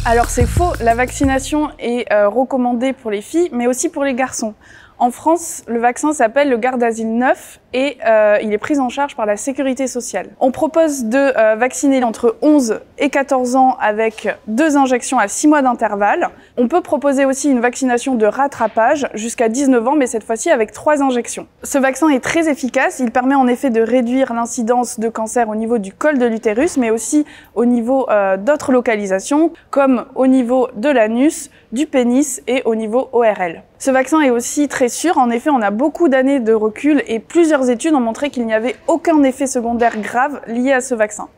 Alors c'est faux, la vaccination est recommandée pour les filles, mais aussi pour les garçons. En France, le vaccin s'appelle le Gardasil 9 et il est pris en charge par la Sécurité sociale. On propose de vacciner entre 11 et 14 ans avec 2 injections à 6 mois d'intervalle. On peut proposer aussi une vaccination de rattrapage jusqu'à 19 ans, mais cette fois-ci avec 3 injections. Ce vaccin est très efficace, il permet en effet de réduire l'incidence de cancer au niveau du col de l'utérus, mais aussi au niveau d'autres localisations, comme au niveau de l'anus, du pénis et au niveau ORL. Ce vaccin est aussi très sûr, en effet on a beaucoup d'années de recul et plusieurs études ont montré qu'il n'y avait aucun effet secondaire grave lié à ce vaccin.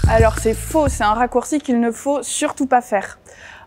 Alors c'est faux, c'est un raccourci qu'il ne faut surtout pas faire.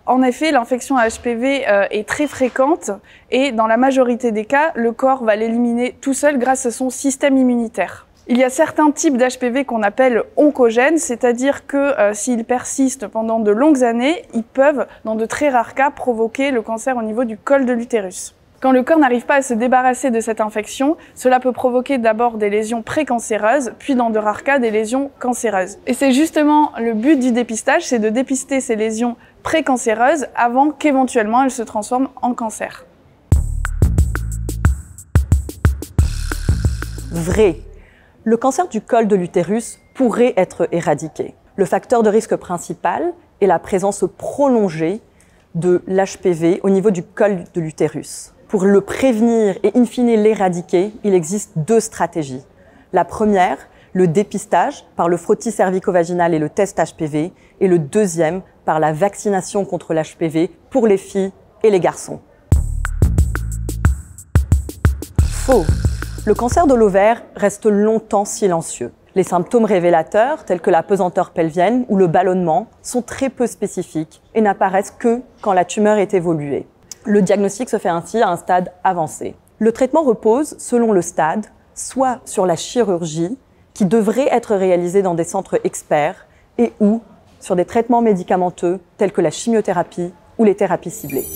En effet, l'infection à HPV est très fréquente et dans la majorité des cas, le corps va l'éliminer tout seul grâce à son système immunitaire. Il y a certains types d'HPV qu'on appelle oncogènes, c'est-à-dire que s'ils persistent pendant de longues années, ils peuvent, dans de très rares cas, provoquer le cancer au niveau du col de l'utérus. Quand le corps n'arrive pas à se débarrasser de cette infection, cela peut provoquer d'abord des lésions précancéreuses, puis dans de rares cas des lésions cancéreuses. Et c'est justement le but du dépistage, c'est de dépister ces lésions précancéreuses avant qu'éventuellement elles se transforment en cancer. Vrai. Le cancer du col de l'utérus pourrait être éradiqué. Le facteur de risque principal est la présence prolongée de l'HPV au niveau du col de l'utérus. Pour le prévenir et in fine l'éradiquer, il existe 2 stratégies. La première, le dépistage par le frottis cervico-vaginal et le test HPV, et le deuxième par la vaccination contre l'HPV pour les filles et les garçons. Faux. Le cancer de l'ovaire reste longtemps silencieux. Les symptômes révélateurs, tels que la pesanteur pelvienne ou le ballonnement, sont très peu spécifiques et n'apparaissent que quand la tumeur est évoluée. Le diagnostic se fait ainsi à un stade avancé. Le traitement repose, selon le stade, soit sur la chirurgie, qui devrait être réalisée dans des centres experts, et ou sur des traitements médicamenteux tels que la chimiothérapie ou les thérapies ciblées.